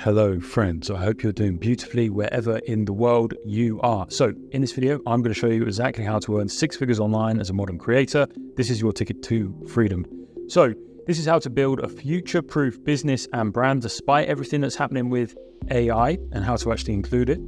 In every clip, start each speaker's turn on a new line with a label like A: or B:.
A: Hello friends, I hope you're doing beautifully wherever in the world you are. So in this video, I'm going to show you exactly how to earn 6 figures online as a modern creator. This is your ticket to freedom. So this is how to build a future-proof business and brand despite everything that's happening with AI and how to actually include it.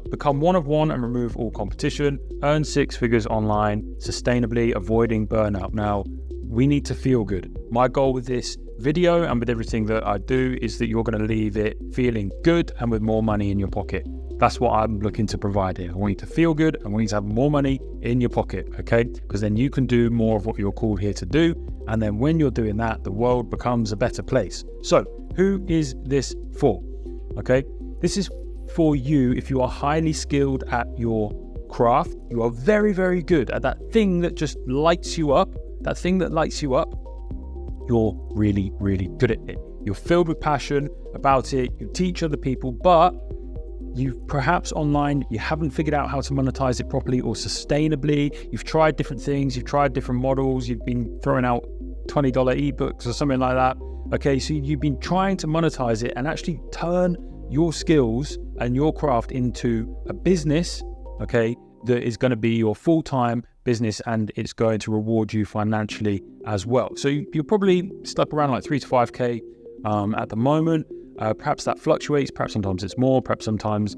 A: Become one of one and remove all competition. Earn 6 figures online sustainably, avoiding burnout. Now, we need to feel good. My goal with this video and with everything that I do is that you're going to leave it feeling good and with more money in your pocket. That's what I'm looking to provide here. I want you to feel good. I want you to have more money in your pocket, okay? Because then you can do more of what you're called here to do. And then when you're doing that, the world becomes a better place. So who is this for? Okay, this is for you if you are highly skilled at your craft. You are very, very good at that thing that just lights you up. That thing that lights you up, you're really, really good at it. You're filled with passion about it. You teach other people, but you perhaps online, you haven't figured out how to monetize it properly or sustainably. You've tried different things. You've tried different models. You've been throwing out $20 ebooks or something like that. Okay, so you've been trying to monetize it and actually turn your skills and your craft into a business, okay, that is going to be your full-time business and it's going to reward you financially as well. So you're probably stuck around like 3 to 5K at the moment. Perhaps that fluctuates. Perhaps sometimes it's more. Perhaps sometimes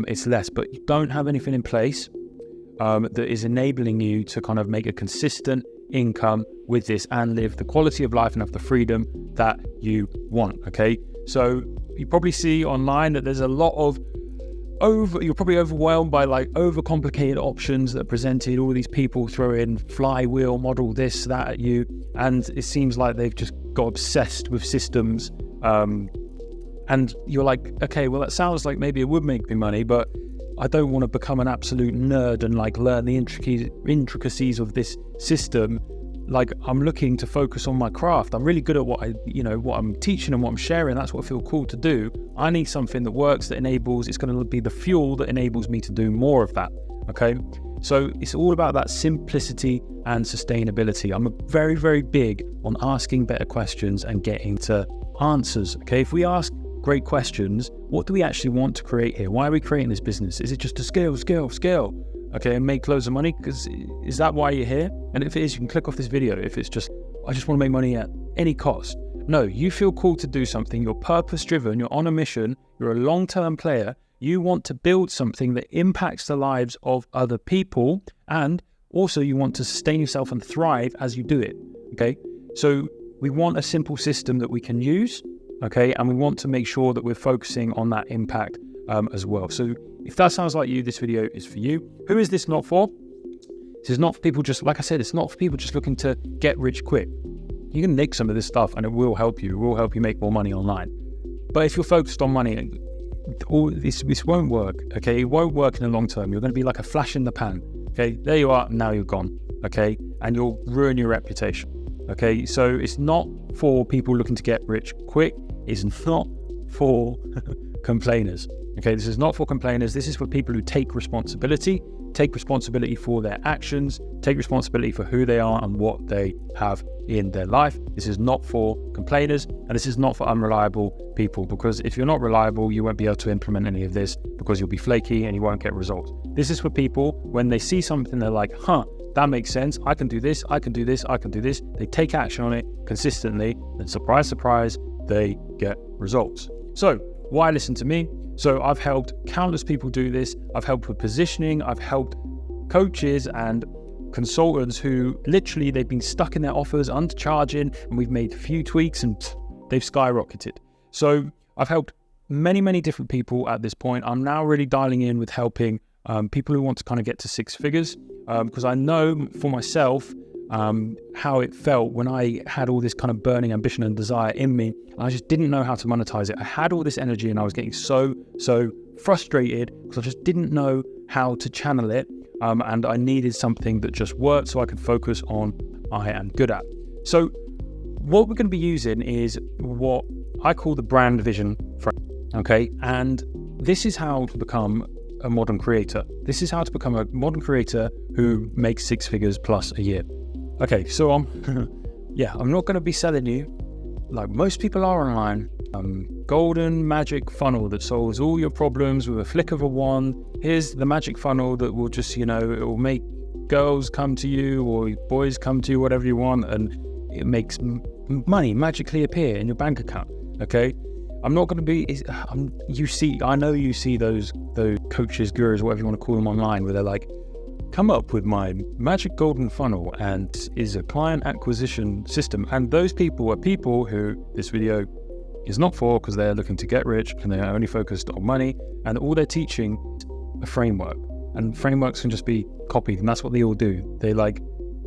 A: it's less. But you don't have anything in place that is enabling you to kind of make a consistent income with this and live the quality of life and have the freedom that you want. Okay. So you probably see online that there's a lot of you're probably overwhelmed by like overcomplicated options that are presented. All these people throw in flywheel model, this, that at you. And it seems like they've just got obsessed with systems. And you're like, okay, well, that sounds like maybe it would make me money, but I don't want to become an absolute nerd and like learn the intricacies of this system. Like, I'm looking to focus on my craft. I'm really good at what I'm teaching and what I'm sharing. That's what I feel called to do. I need something that works, that enables, it's going to be the fuel that enables me to do more of that. Okay. So it's all about that simplicity and sustainability. I'm very, very big on asking better questions and getting to answers. Okay. If we ask great questions, what do we actually want to create here? Why are we creating this business? Is it just to scale? Okay, and make loads of money? Because is that why you're here? And if it is, you can click off this video. If it's just, I just want to make money at any cost. No, you feel called to do something. You're purpose driven. You're on a mission. You're a long-term player. You want to build something that impacts the lives of other people. And also you want to sustain yourself and thrive as you do it. Okay, so we want a simple system that we can use. Okay, and we want to make sure that we're focusing on that impact as well. So if that sounds like you, this video is for you. Who is this not for? This is not for people just, like I said, it's not for people just looking to get rich quick. You can nick some of this stuff and it will help you. It will help you make more money online. But if you're focused on money, all this won't work. Okay, it won't work in the long term. You're going to be like a flash in the pan. Okay, there you are. Now you're gone. Okay, and you'll ruin your reputation. Okay, so it's not for people looking to get rich quick. It's not for complainers. Okay, this is not for complainers. This is for people who take responsibility for their actions, take responsibility for who they are and what they have in their life. This is not for complainers, and this is not for unreliable people, because if you're not reliable, you won't be able to implement any of this because you'll be flaky and you won't get results. This is for people when they see something, they're like, that makes sense. I can do this. I can do this. I can do this. They take action on it consistently, and surprise, surprise, they get results. So why listen to me? So I've helped countless people do this. I've helped with positioning. I've helped coaches and consultants who literally they've been stuck in their offers, undercharging, and we've made a few tweaks and they've skyrocketed. So I've helped many, many different people at this point. I'm now really dialing in with helping people who want to kind of get to 6 figures because I know for myself how it felt when I had all this kind of burning ambition and desire in me. And I just didn't know how to monetize it. I had all this energy and I was getting so frustrated because I just didn't know how to channel it. And I needed something that just worked so I could focus on what I am good at. So what we're going to be using is what I call the brand vision frame. Okay. And this is how to become a modern creator. This is how to become a modern creator who makes 6 figures plus a year. Okay, so I'm not going to be selling you like most people are online. golden magic funnel that solves all your problems with a flick of a wand. Here's the magic funnel that will just, it will make girls come to you or boys come to you, whatever you want, and it makes money magically appear in your bank account. Okay, I'm not going to be. I know you see those coaches, gurus, whatever you want to call them online, where they're like, come up with my magic golden funnel and is a client acquisition system. And those people are people who this video is not for, because they're looking to get rich and they're only focused on money, and all they're teaching is a framework, and frameworks can just be copied, and that's what they all do. They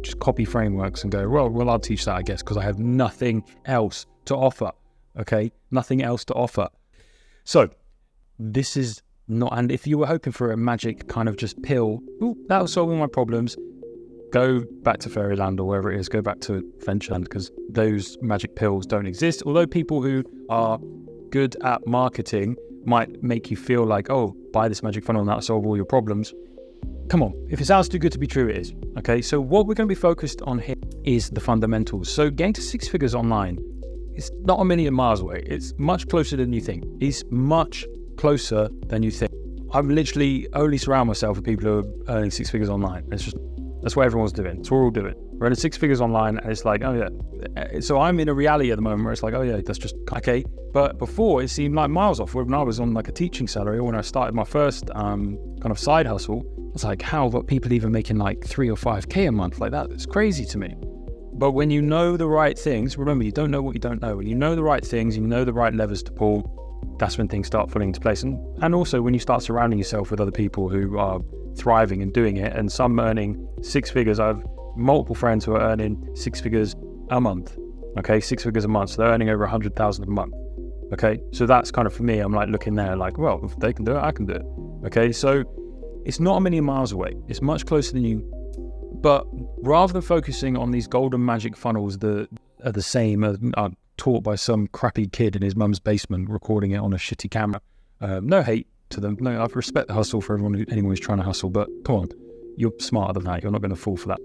A: just copy frameworks and go, well, I'll teach that, I guess, because I have nothing else to offer. Okay, nothing else to offer. So this is not, and if you were hoping for a magic kind of just pill, that'll solve all my problems, go back to Fairyland or wherever it is, go back to Adventureland, because those magic pills don't exist. Although people who are good at marketing might make you feel like, oh, buy this magic funnel and that'll solve all your problems. Come on, if it sounds too good to be true, it is. Okay, so what we're going to be focused on here is the fundamentals. So getting to 6 figures online, it's not a million miles away. It's much closer than you think. It's much closer than you think. I'm literally only surround myself with people who are earning 6 figures online. That's what everyone's doing. That's what we're all doing. We're earning 6 figures online, and it's like, oh yeah. So I'm in a reality at the moment where it's like, oh yeah, that's just okay. But before, it seemed like miles off. When I was on like a teaching salary, or when I started my first kind of side hustle, it's like, how are people even making like 3 or 5K a month like that? It's crazy to me. But when you know the right things, remember, you don't know what you don't know. When you know the right things, you know the right levers to pull, that's when things start falling into place. And also when you start surrounding yourself with other people who are thriving and doing it, and some earning 6 figures. I have multiple friends who are earning 6 figures a month. Okay, 6 figures a month. So they're earning over 100,000 a month. Okay, so that's kind of, for me, I'm like looking there like, well, if they can do it, I can do it. Okay, so it's not a million miles away. It's much closer than you. But rather than focusing on these golden magic funnels that are the same, are taught by some crappy kid in his mum's basement recording it on a shitty camera. No hate to them. No, I respect the hustle for anyone who's trying to hustle, but come on, you're smarter than that. You're not going to fall for that.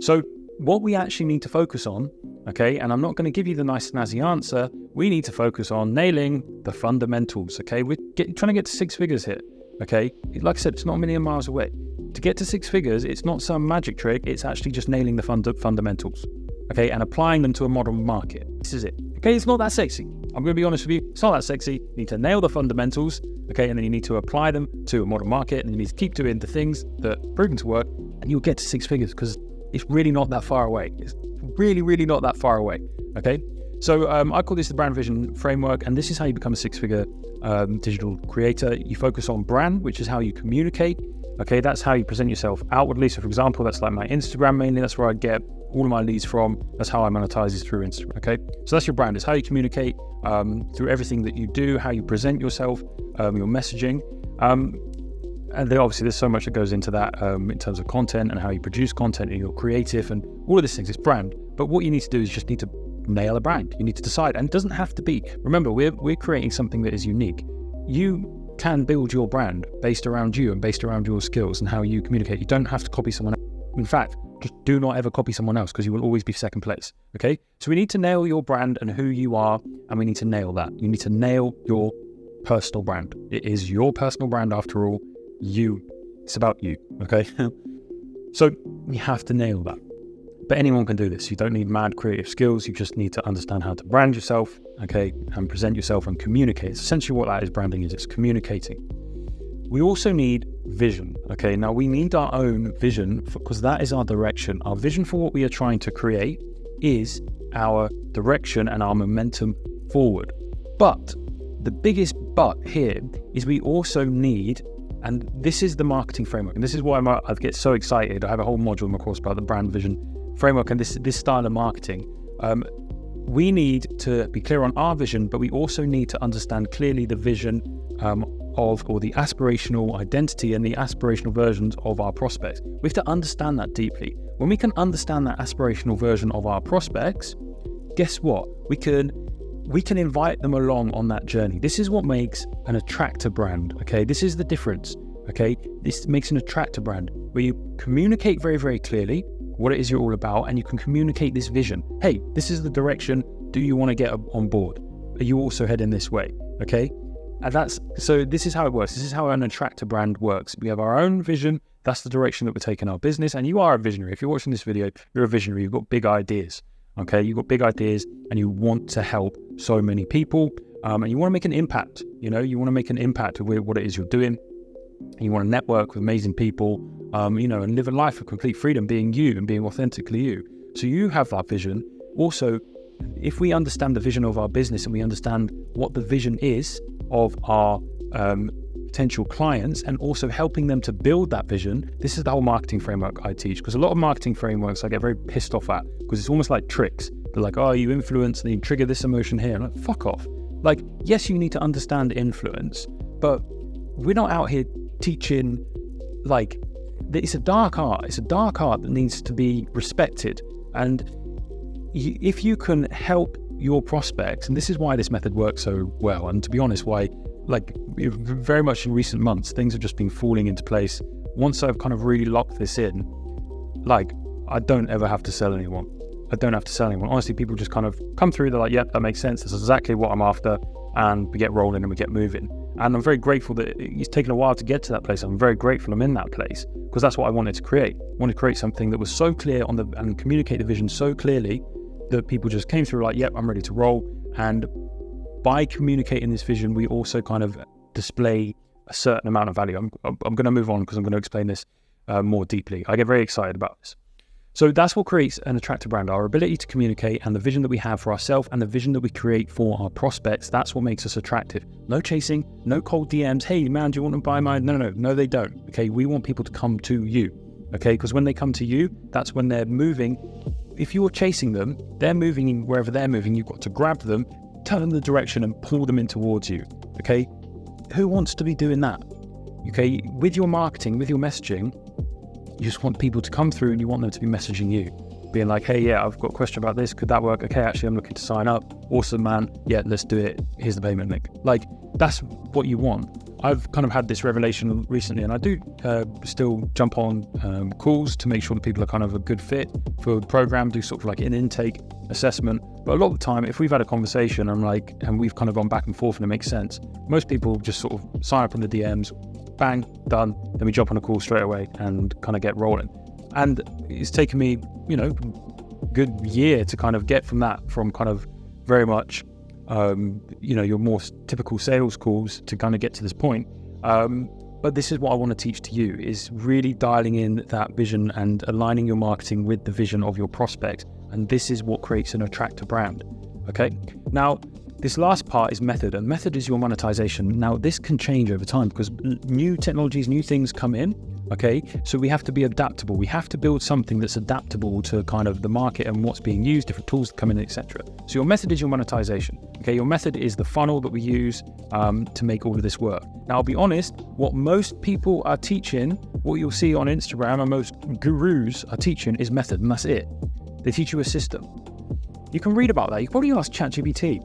A: So what we actually need to focus on, okay, and I'm not going to give you the nice snazzy answer, we need to focus on nailing the fundamentals, okay? We're trying to get to 6 figures here, okay? Like I said, it's not a million miles away. To get to 6 figures, it's not some magic trick, it's actually just nailing the fundamentals, okay, and applying them to a modern market. This is it, okay? It's not that sexy. I'm going to be honest with you, it's not that sexy. You need to nail the fundamentals, okay, and then you need to apply them to a modern market, and you need to keep doing the things that are proven to work, and you'll get to 6 figures, because it's really not that far away. It's really, really not that far away, okay? So I call this the brand vision framework, and this is how you become a 6-figure digital creator. You focus on brand, which is how you communicate. Okay, that's how you present yourself outwardly. So for example, that's like my Instagram mainly. That's where I get all of my leads from. That's how I monetize is through Instagram. Okay, so that's your brand. It's how you communicate through everything that you do, how you present yourself, your messaging. And then obviously there's so much that goes into that in terms of content and how you produce content and you're creative and all of these things. It's brand. But what you need to do is just need to nail a brand. You need to decide, and it doesn't have to be. Remember, we're creating something that is unique. You can build your brand based around you and based around your skills and how you communicate. You don't have to copy someone else. In fact, just do not ever copy someone else, because you will always be second place. Okay, so we need to nail your brand and who you are, and we need to nail that. You need to nail your personal brand. It is your personal brand after all. It's about you. Okay, so you have to nail that. But anyone can do this. You don't need mad creative skills. You just need to understand how to brand yourself, okay, and present yourself and communicate. It's essentially what that is, branding is. It's communicating. We also need vision, okay? Now, we need our own vision because that is our direction. Our vision for what we are trying to create is our direction and our momentum forward. But the biggest but here is we also need, and this is the marketing framework, and this is why I get so excited. I have a whole module in my course about the brand vision framework and this style of marketing. We need to be clear on our vision, but we also need to understand clearly the vision or the aspirational identity and the aspirational versions of our prospects. We have to understand that deeply. When we can understand that aspirational version of our prospects, guess what? We can invite them along on that journey. This is what makes an attractor brand, okay? This is the difference, okay? This makes an attractor brand where you communicate very, very clearly what it is you're all about, and you can communicate this vision. Hey, this is the direction. Do you want to get on board? are you also heading this way? Okay. And this is how it works. This is how an attractor brand works. We have our own vision. That's the direction that we're taking our business. And you are a visionary. If you're watching this video, you're a visionary. You've got big ideas. Okay. You've got big ideas and you want to help so many people. And you want to make an impact. You want to make an impact with what it is you're doing. You want to network with amazing people, and live a life of complete freedom, being you and being authentically you. So you have that vision. Also, if we understand the vision of our business and we understand what the vision is of our potential clients and also helping them to build that vision, this is the whole marketing framework I teach. Because a lot of marketing frameworks I get very pissed off at because it's almost like tricks. They're like, oh, you influence and you trigger this emotion here. I'm like, fuck off. Like, yes, you need to understand influence, but we're not out here teaching, like, it's a dark art. It's a dark art that needs to be respected. And if you can help your prospects, and this is why this method works so well, and to be honest, why, like, very much in recent months, things have just been falling into place. Once I've kind of really locked this in, like, I don't ever have to sell anyone. Honestly, people just kind of come through. They're like, yep, that makes sense. This is exactly what I'm after. And we get rolling and we get moving. And I'm very grateful that it's taken a while to get to that place. I'm very grateful I'm in that place because that's what I wanted to create. I wanted to create something that was so clear and communicate the vision so clearly that people just came through like, yep, I'm ready to roll. And by communicating this vision, we also kind of display a certain amount of value. I'm going to move on because I'm going to explain this more deeply. I get very excited about this. So that's what creates an attractor brand, our ability to communicate and the vision that we have for ourselves and the vision that we create for our prospects. That's what makes us attractive. No chasing, no cold DMs. Hey man, do you want to buy mine? No, they don't. Okay, we want people to come to you. Okay, because when they come to you, that's when they're moving. If you're chasing them, they're moving wherever they're moving. You've got to grab them, turn them the direction and pull them in towards you. Okay, who wants to be doing that? Okay, with your marketing, with your messaging, you just want people to come through and you want them to be messaging you, being like, hey, yeah, I've got a question about this. Could that work? Okay, actually, I'm looking to sign up. Awesome, man. Yeah, let's do it. Here's the payment link. Like, that's what you want. I've kind of had this revelation recently, and I do still jump on calls to make sure that people are kind of a good fit for the program, do sort of like an intake assessment. But a lot of the time, if we've had a conversation and we've kind of gone back and forth and it makes sense, most people just sort of sign up on the DMs, bang, done. Then we jump on a call straight away and kind of get rolling. And it's taken me, good year to kind of get from kind of very much, your more typical sales calls to kind of get to this point. But this is what I want to teach to you, is really dialing in that vision and aligning your marketing with the vision of your prospects. And this is what creates an attractor brand. Okay. Now, this last part is method, and method is your monetization. Now, this can change over time because new technologies, new things come in. Okay, so we have to be adaptable. We have to build something that's adaptable to kind of the market and what's being used, different tools that come in, etc. So your method is your monetization. Okay, your method is the funnel that we use to make all of this work. Now, I'll be honest, what most people are teaching, what you'll see on Instagram and most gurus are teaching is method, and that's it. They teach you a system. You can read about that. You can probably ask ChatGPT.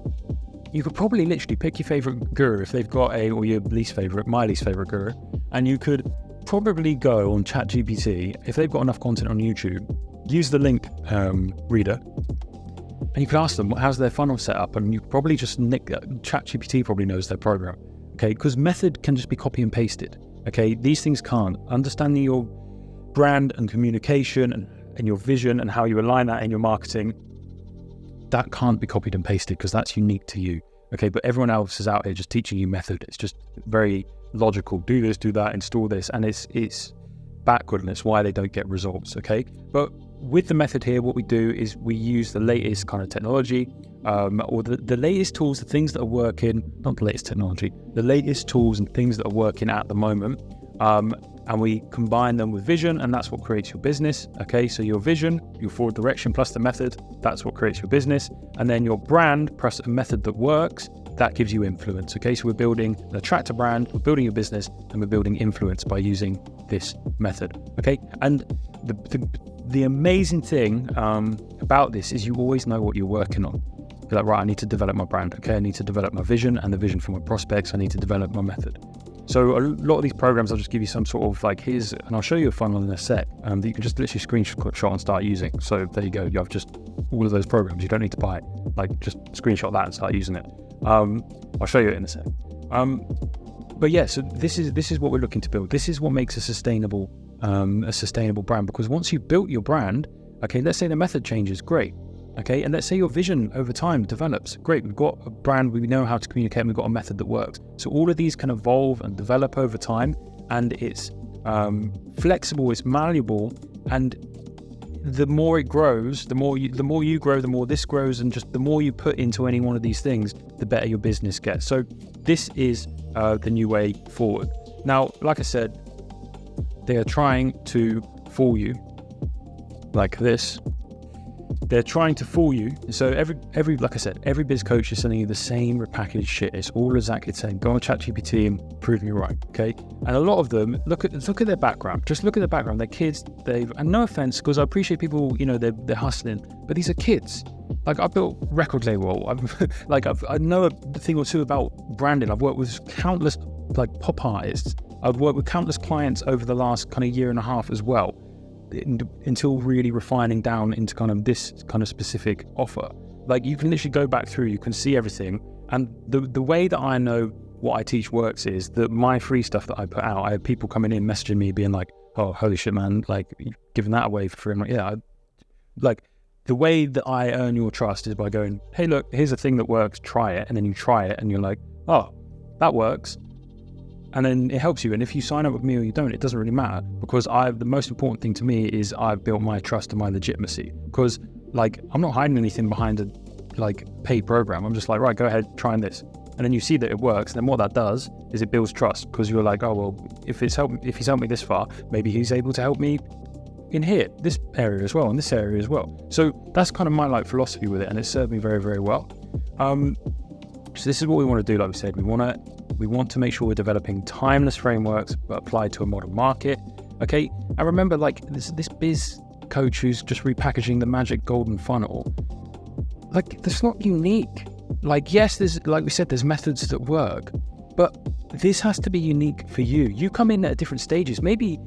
A: You could probably literally pick your favorite guru if they've got or your least favorite, my least favorite guru, and you could probably go on ChatGPT if they've got enough content on YouTube, use the link reader, and you could ask them how's their funnel set up, and you could probably just nick ChatGPT probably knows their program. Okay, because method can just be copy and pasted. Okay, these things can't. Understanding your brand and communication and your vision and how you align that in your marketing, that can't be copied and pasted because that's unique to you. Okay, but everyone else is out here just teaching you method. It's just very logical. Do this, do that, install this, and it's backward, and it's why they don't get results. Okay, but with the method here, what we do is we use the latest kind of technology, or the latest tools, the things that are working, not the latest technology, the latest tools and things that are working at the moment, and we combine them with vision, and that's what creates your business. Okay, so your vision, your forward direction plus the method, that's what creates your business, and then your brand plus a method that works, that gives you influence. Okay, so we're building an attractor brand, we're building your business, and we're building influence by using this method. Okay, and the amazing thing about this is you always know what you're working on. You're like, right, I need to develop my brand. Okay, I need to develop my vision and the vision for my prospects. I need to develop my method. So a lot of these programs, I'll just give you some sort of like, and I'll show you a funnel in a sec that you can just literally screenshot and start using. So there you go. You have just all of those programs. You don't need to buy it. Like, just screenshot that and start using it. I'll show you it in a sec. But yeah, so this is what we're looking to build. This is what makes a sustainable brand, because once you've built your brand, okay, let's say the method changes, great. Okay, and let's say your vision over time develops, great. We've got a brand, we know how to communicate, and we've got a method that works. So all of these can evolve and develop over time, and it's flexible, it's malleable, and the more it grows, the more you grow, the more this grows, and just the more you put into any one of these things, the better your business gets. So this is the new way forward. Now, like I said, they are trying to fool you like this. They're trying to fool you. So every like I said, every biz coach is sending you the same repackaged shit. It's all exactly the same. Go on ChatGPT and prove me right. Okay. And a lot of them, look at their background. Just look at their background. They're kids. And no offense, because I appreciate people, they're hustling, but these are kids. Like, I built record label. I know a thing or two about branding. I've worked with countless pop artists. I've worked with countless clients over the last kind of year and a half as well, until really refining down into kind of this kind of specific offer. Like, you can literally go back through, you can see everything. And the way that I know what I teach works is that my free stuff that I put out, I have people coming in messaging me being like, oh, holy shit, man, like, you're giving that away for free. I'm like, yeah, the way that I earn your trust is by going, hey, look, here's a thing that works, try it. And then you try it and you're like, oh, that works. And then it helps you. And if you sign up with me or you don't, it doesn't really matter, because the most important thing to me is I've built my trust and my legitimacy. Because I'm not hiding anything behind a paid program. I'm just like, right, go ahead, try this. And then you see that it works. And then what that does is it builds trust, because you're like, oh, well, if he's helped me this far, maybe he's able to help me in here, this area as well, and this area as well. So that's kind of my philosophy with it. And it served me very, very well. So this is what we want to do. Like we said, we want to make sure we're developing timeless frameworks but applied to a modern market. Okay, and remember, this biz coach who's just repackaging the magic golden funnel, that's not unique. Yes, there's, like we said, there's methods that work, but this has to be unique for you. You come in at different stages. Maybe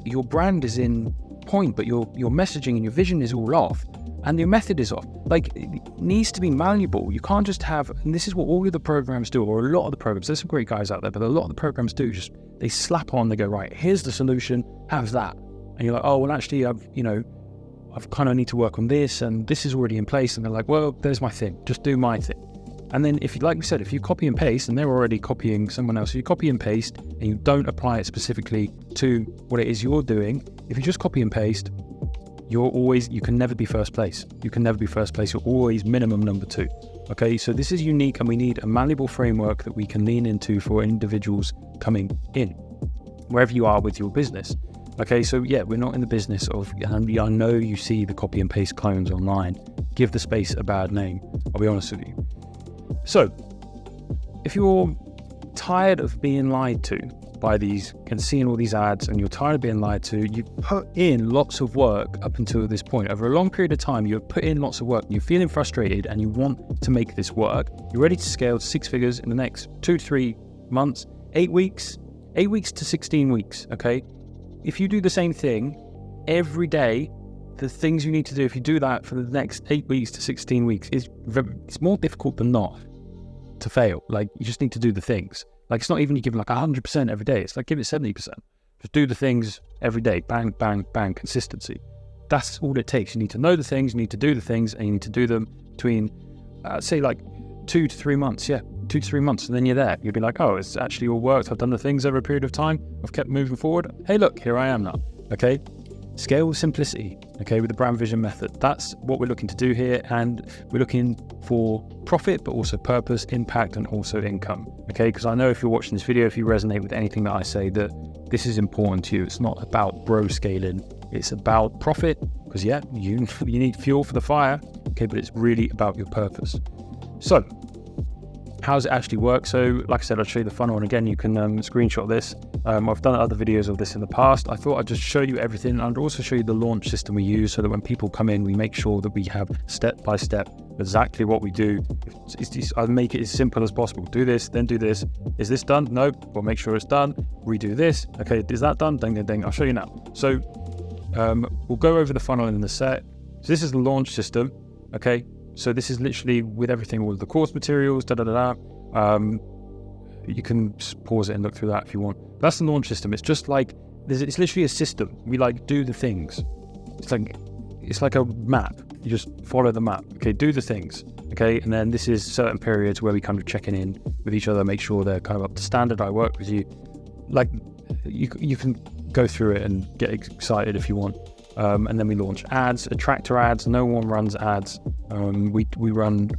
A: your brand is in point, but your messaging and your vision is all off, and your method is off. It needs to be malleable. You can't just have, and this is what all of the programs do, or a lot of the programs, there's some great guys out there, but a lot of the programs do, just they slap on, they go, right, here's the solution, have that. And you're like, oh, well, actually, I've kind of need to work on this, and this is already in place. And they're like, well, there's my thing, just do my thing. And then like we said, if you copy and paste, and they're already copying someone else, so you copy and paste and you don't apply it specifically to what it is you're doing, if you just copy and paste, you can never be first place. You can never be first place. You're always minimum number 2. Okay, so this is unique, and we need a malleable framework that we can lean into for individuals coming in, wherever you are with your business. Okay, so yeah, we're not in the business of, and I know you see the copy and paste clones online. Give the space a bad name, I'll be honest with you. So, if you're tired of being lied to by these and seeing all these ads, and you're tired of being lied to, you've put in lots of work up until this point. Over a long period of time, you've put in lots of work, and you're feeling frustrated, and you want to make this work. You're ready to scale to 6 figures in the next 2 to 3 months, 8 weeks to 16 weeks, okay? If you do the same thing every day, the things you need to do, if you do that for the next 8 weeks to 16 weeks, it's more difficult than not to fail. You just need to do the things. It's not even you give 100% every day. It's give it 70%. Just do the things every day. Bang, bang, bang, consistency. That's all it takes. You need to know the things, you need to do the things, and you need to do them between, say 2 to 3 months. Yeah, 2 to 3 months, and then you're there. You'll be like, oh, it's actually all worked. I've done the things over a period of time. I've kept moving forward. Hey, look, here I am now. Okay. Scale with simplicity, okay, with the brand vision method. That's what we're looking to do here, and we're looking for profit, but also purpose, impact, and also income, okay? Because I know if you're watching this video, if you resonate with anything that I say, that this is important to you. It's not about bro scaling. It's about profit, because yeah, you need fuel for the fire, okay, but it's really about your purpose. So, how does it actually work? So, like I said, I'll show you the funnel, and again, you can screenshot this. I've done other videos of this in the past. I thought I'd just show you everything, and also show you the launch system we use, so that when people come in, we make sure that we have step by step exactly what we do. I'll make it as simple as possible. Do this, then do this. Is this done? No. We'll make sure it's done. Redo this. Okay, is that done? Ding, ding, ding. I'll show you now. So we'll go over the funnel in a sec. So this is the launch system. Okay. So this is literally with everything, all of the course materials, you can just pause it and look through that if you want. That's the launch system. It's just like, it's literally a system. We like do the things. It's like a map. You just follow the map. Okay, do the things. Okay, and then this is certain periods where we kind of checking in with each other, make sure they're kind of up to standard. I work with you. Like, you can go through it and get excited if you want. And then we launch ads, attractor ads. No one runs ads. We run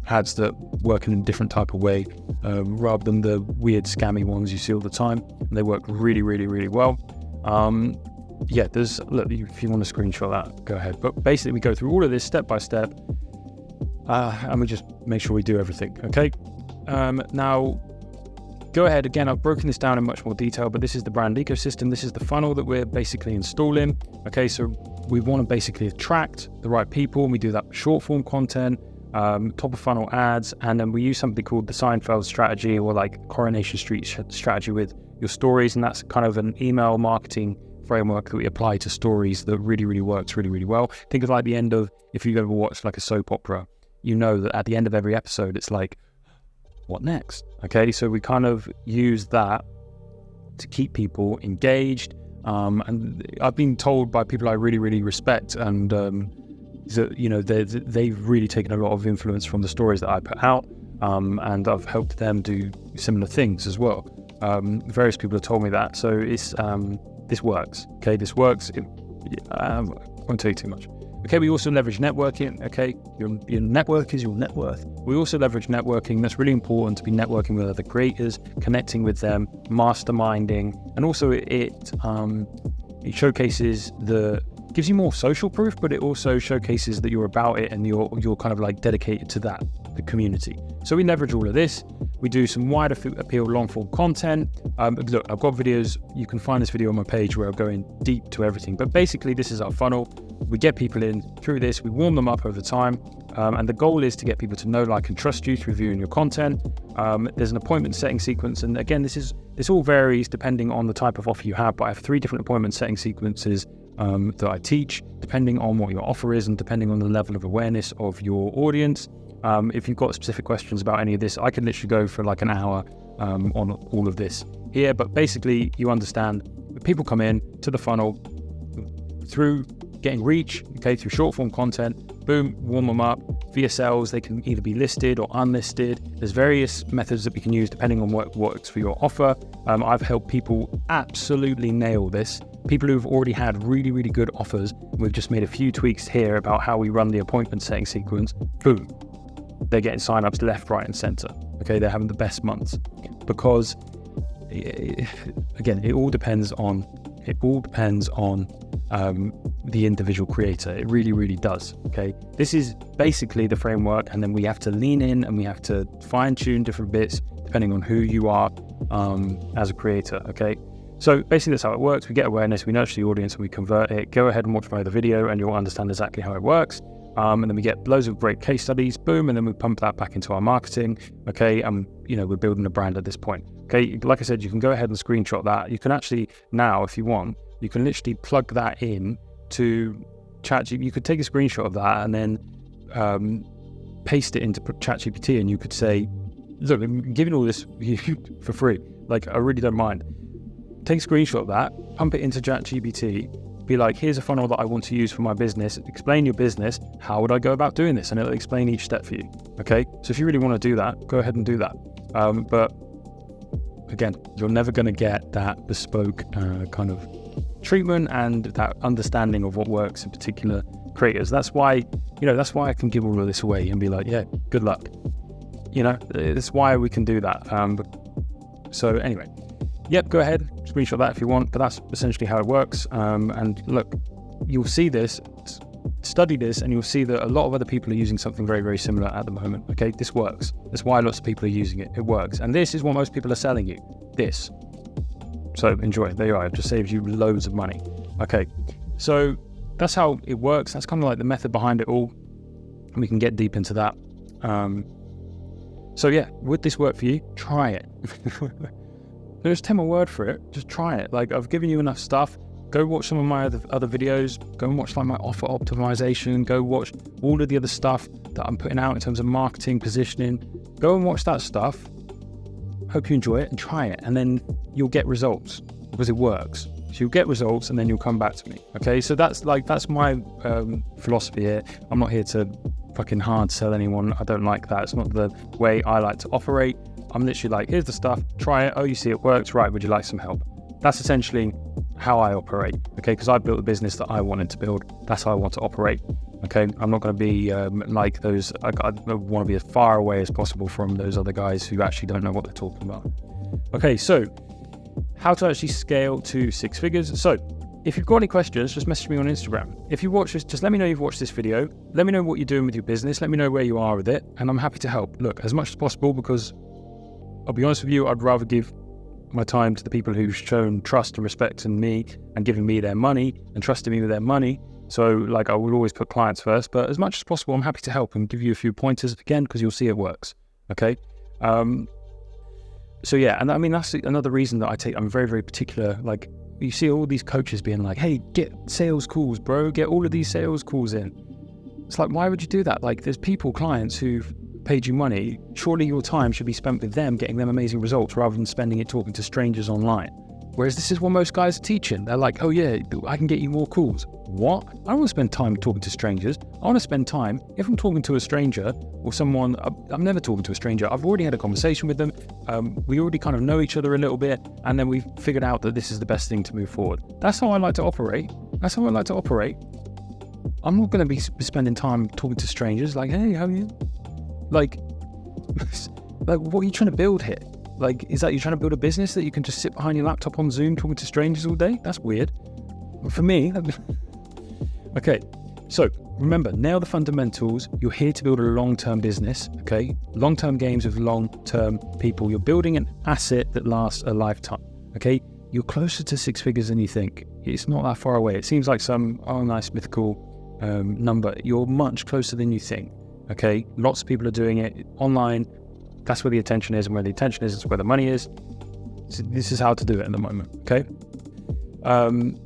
A: ads that work in a different type of way, rather than the weird scammy ones you see all the time. And they work really, really, really well. Look, if you want to screenshot that, go ahead. But basically, we go through all of this step by step, and we just make sure we do everything. Okay. Now, go ahead. Again, I've broken this down in much more detail, but this is the brand ecosystem. This is the funnel that we're basically installing. Okay, so we want to basically attract the right people, and we do that with short form content, top of funnel ads, and then we use something called the Seinfeld strategy, or like Coronation Street strategy with your stories, and that's kind of an email marketing framework that we apply to stories that really, really works really, really well. Think of like the end of, if you've ever watched like a soap opera, you know that at the end of every episode, it's like, what next? Okay, so we kind of use that to keep people engaged. And I've been told by people I really, really respect, and that, you know, they've really taken a lot of influence from the stories that I put out, and I've helped them do similar things as well. Various people have told me that, so it's this works. Okay, this works. I won't tell you too much. Okay, we also leverage networking. Okay, your network is your net worth. We also leverage networking. That's really important, to be networking with other creators, connecting with them, masterminding, and also it showcases gives you more social proof, but it also showcases that you're about it and you're kind of like dedicated to that, the community. So we leverage all of this. We do some wider appeal long form content. Look, I've got videos. You can find this video on my page where I'm going deep to everything. But basically, this is our funnel. We get people in through this. We warm them up over time. And the goal is to get people to know, like, and trust you through viewing your content. There's an appointment setting sequence. And again, this all varies depending on the type of offer you have. But I have 3 different appointment setting sequences that I teach, depending on what your offer is and depending on the level of awareness of your audience. If you've got specific questions about any of this, I can literally go for like an hour on all of this here. But basically, you understand, people come in to the funnel through getting reach, okay, through short form content, boom, warm them up. VSLs, they can either be listed or unlisted. There's various methods that we can use depending on what works for your offer. I've helped people absolutely nail this. People who've already had really, really good offers. We've just made a few tweaks here about how we run the appointment setting sequence. Boom. They're getting signups left, right, and center. Okay, they're having the best months because, again, it all depends on the individual creator. It really, really does. Okay, this is basically the framework, and then we have to lean in and we have to fine tune different bits depending on who you are as a creator. Okay, so basically that's how it works. We get awareness, we nurture the audience, and we convert it. Go ahead and watch my other video, and you'll understand exactly how it works. And then we get loads of great case studies, boom, and then we pump that back into our marketing. Okay, we're building a brand at this point. Okay, like I said, you can go ahead and screenshot that. You can actually now, if you want, you can literally plug that in to ChatGPT. You could take a screenshot of that and then paste it into ChatGPT, and you could say, look, I'm giving all this for free. Like, I really don't mind. Take a screenshot of that, pump it into ChatGPT, be like, here's a funnel that I want to use for my business. Explain your business. How would I go about doing this? And it'll explain each step for you. Okay. So if you really want to do that, go ahead and do that. But again, you're never going to get that bespoke kind of treatment and that understanding of what works in particular creators. That's why I can give all of this away and be like, yeah, good luck. That's why we can do that. So anyway, yep, go ahead, screenshot that if you want, but that's essentially how it works. And look, you'll see this, study this, and you'll see that a lot of other people are using something very, very similar at the moment. Okay, this works. That's why lots of people are using it. It works. And this is what most people are selling you. This. So enjoy. There you are. It just saves you loads of money. Okay, so that's how it works. That's kind of like the method behind it all. And we can get deep into that. So yeah, would this work for you? Try it. There's 10 more word for it. Just try it. Like, I've given you enough stuff. go watch some of my other videos, go and watch like my offer optimization, go watch all of the other stuff that I'm putting out in terms of marketing, positioning. Go and watch that stuff. Hope you enjoy it and try it, and then you'll get results because it works. So you'll get results and then you'll come back to me. Okay, so that's my philosophy here. I'm not here to fucking hard sell anyone. I don't like that. It's not the way I like to operate. I'm literally like, here's the stuff, try it. Oh, you see it works, right? Would you like some help? That's essentially how I operate. Okay, because I built a business that I wanted to build. That's how I want to operate. Okay, I'm not going to be like those. I want to be as far away as possible from those other guys who actually don't know what they're talking about. Okay, so how to actually scale to 6 figures. So if you've got any questions, just message me on Instagram. If you watch this, just let me know you've watched this video. Let me know what you're doing with your business. Let me know where you are with it, and I'm happy to help. Look, as much as possible, because I'll be honest with you, I'd rather give my time to the people who've shown trust and respect in me and giving me their money and trusting me with their money. So like, I will always put clients first, but as much as possible, I'm happy to help and give you a few pointers again, because you'll see it works. Okay. So yeah, and I mean, that's another reason that I'm very, very particular. Like, you see all these coaches being like, hey, get sales calls, bro, get all of these sales calls in. It's like, why would you do that? Like, there's clients who've paid you money. Surely your time should be spent with them, getting them amazing results, rather than spending it talking to strangers online. Whereas this is what most guys are teaching. They're like, oh yeah, I can get you more calls. What? I don't want to spend time talking to strangers. I want to spend time, if I'm talking to a stranger or someone, I'm never talking to a stranger. I've already had a conversation with them. We already kind of know each other a little bit, and then we've figured out that this is the best thing to move forward. That's how I like to operate. I'm not going to be spending time talking to strangers like, hey, how are you? Like, what are you trying to build here? Like, is that you're trying to build a business that you can just sit behind your laptop on Zoom talking to strangers all day? That's weird. For me, okay. So remember, nail the fundamentals. You're here to build a long-term business, okay? Long-term games with long-term people. You're building an asset that lasts a lifetime, okay? You're closer to 6 figures than you think. It's not that far away. It seems like some, nice mythical number. You're much closer than you think, okay? Lots of people are doing it online. That's where the attention is, and where the attention is where the money is. So this is how to do it at the moment, okay?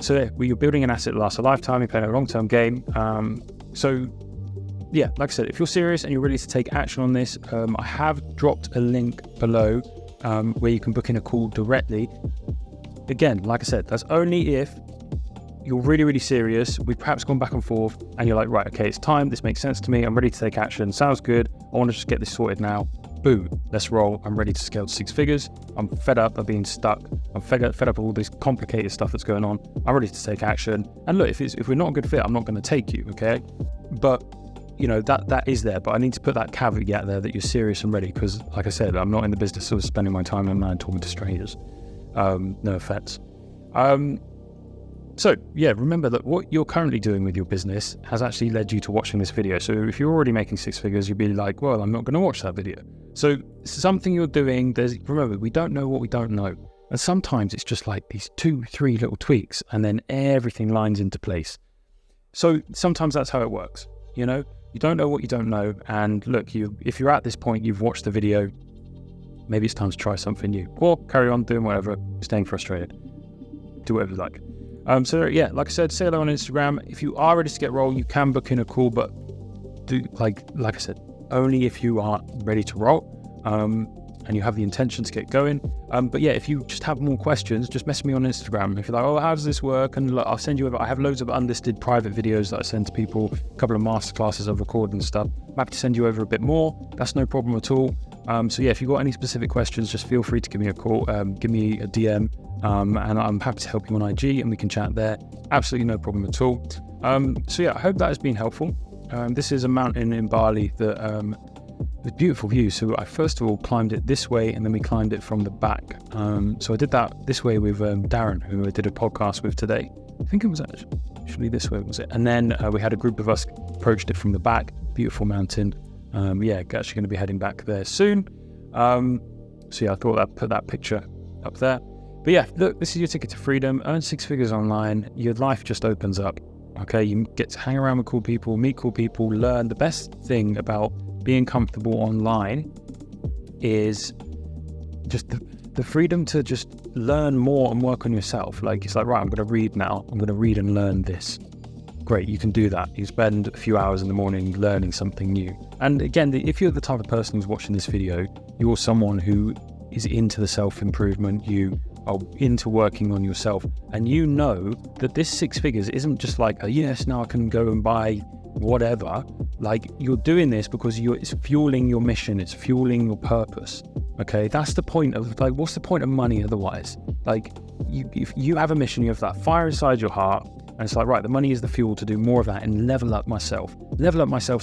A: So yeah, you're building an asset that lasts a lifetime. You're playing a long-term game. So yeah, like I said, if you're serious and you're ready to take action on this, I have dropped a link below where you can book in a call directly. Again, like I said, that's only if you're really, really serious. We've perhaps gone back and forth and you're like, right, okay, it's time. This makes sense to me. I'm ready to take action. Sounds good. I want to just get this sorted now. Boom, let's roll. I'm ready to scale to 6 figures. I'm fed up of being stuck. I'm fed up of all this complicated stuff that's going on. I'm ready to take action. And look, if we're not a good fit, I'm not going to take you, okay? But, you know, that is there. But I need to put that caveat there that you're serious and ready, because, like I said, I'm not in the business of spending my time online talking to strangers. No offense. So yeah, remember that what you're currently doing with your business has actually led you to watching this video. So if you're already making 6 figures, you'd be like, well, I'm not going to watch that video. So something you're doing, remember, we don't know what we don't know. And sometimes it's just like these 2-3 little tweaks, and then everything lines into place. So sometimes that's how it works. You know, you don't know what you don't know. And look, if you're at this point, you've watched the video, maybe it's time to try something new, or carry on doing whatever, staying frustrated. Do whatever you like. So yeah, like I said, say hello on Instagram. If you are ready to get roll, you can book in a call, but do like I said, only if you are ready to roll, and you have the intention to get going. But yeah, if you just have more questions, just message me on Instagram. If you're like, oh, how does this work? And look, I'll send you over. I have loads of unlisted private videos that I send to people, a couple of masterclasses I've recorded and stuff. I'm happy to send you over a bit more. That's no problem at all. So yeah, if you've got any specific questions, just feel free to give me a call, give me a DM, and I'm happy to help you on IG, and we can chat there. Absolutely no problem at all. So yeah, I hope that has been helpful. This is a mountain in Bali that with beautiful views. So I first of all climbed it this way, and then we climbed it from the back. So I did that this way with Darren, who I did a podcast with today. I think it was actually this way, was it? And then we had a group of us approached it from the back. Beautiful mountain. Yeah, actually going to be heading back there soon. So yeah, I thought I'd put that picture up there. But yeah, look, this is your ticket to freedom. Earn 6 figures online. Your life just opens up. Okay, you get to hang around with cool people, meet cool people, learn. The best thing about being comfortable online is just the freedom to just learn more and work on yourself. Like, it's like, right, I'm going to read now. I'm going to read and learn this. Great, you can do that. You spend a few hours in the morning learning something new. And again, if you're the type of person who's watching this video, you're someone who is into the self-improvement, you are into working on yourself, and you know that this 6 figures isn't just like, yes, now I can go and buy whatever. Like, you're doing this because it's fueling your mission, it's fueling your purpose. Okay, that's the point of, like, what's the point of money otherwise? Like, if you have a mission, you have that fire inside your heart, and it's like, right, the money is the fuel to do more of that and level up myself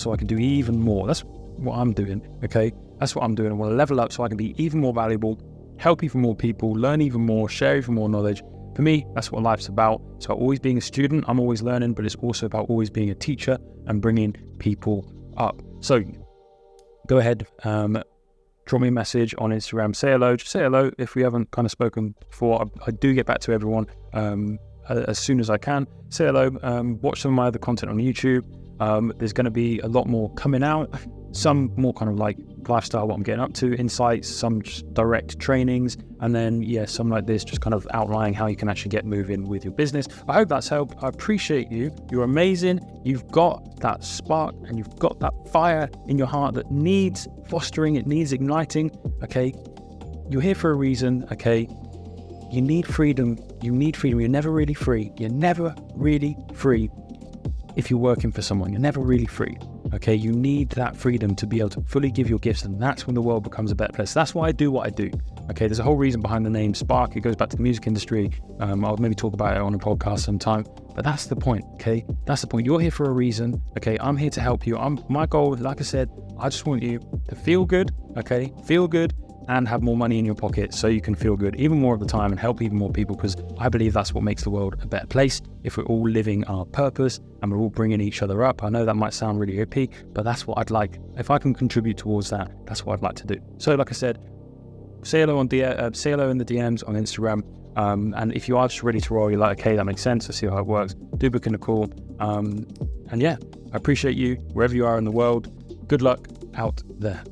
A: so I can do even more. That's what I'm doing. Okay, that's what I'm doing. I want to level up so I can be even more valuable, help even more people, learn even more, share even more knowledge. For me, that's what life's about. It's about always being a student. I'm always learning, but it's also about always being a teacher and bringing people up. So go ahead, drop me a message on Instagram, say hello, just say hello. If we haven't kind of spoken before, I do get back to everyone as soon as I can. Say hello, watch some of my other content on YouTube. There's going to be a lot more coming out, some more kind of like lifestyle, what I'm getting up to, insights, some just direct trainings, and then some like this, just kind of outlining how you can actually get moving with your business. I hope that's helped. I appreciate you. You're amazing. You've got that spark and you've got that fire in your heart that needs fostering, it needs igniting. Okay, you're here for a reason. Okay, you need freedom. You're never really free. If you're working for someone, you're never really free. Okay, you need that freedom to be able to fully give your gifts, and that's when the world becomes a better place. That's why I do what I do. Okay, there's a whole reason behind the name Spark. It goes back to the music industry. I'll maybe talk about it on a podcast sometime, but that's the point. Okay, that's the point. You're here for a reason. Okay, I'm here to help you. My goal, like I said, I just want you to feel good. Okay, feel good and have more money in your pocket so you can feel good even more of the time and help even more people, because I believe that's what makes the world a better place if we're all living our purpose and we're all bringing each other up. I know that might sound really hippie, but that's what I'd like. If I can contribute towards that, that's what I'd like to do. So like I said, say hello in the DMs on Instagram, and if you are just ready to roll, you're like, okay, that makes sense, I see how it works, do book in a call. And I appreciate you wherever you are in the world. Good luck out there.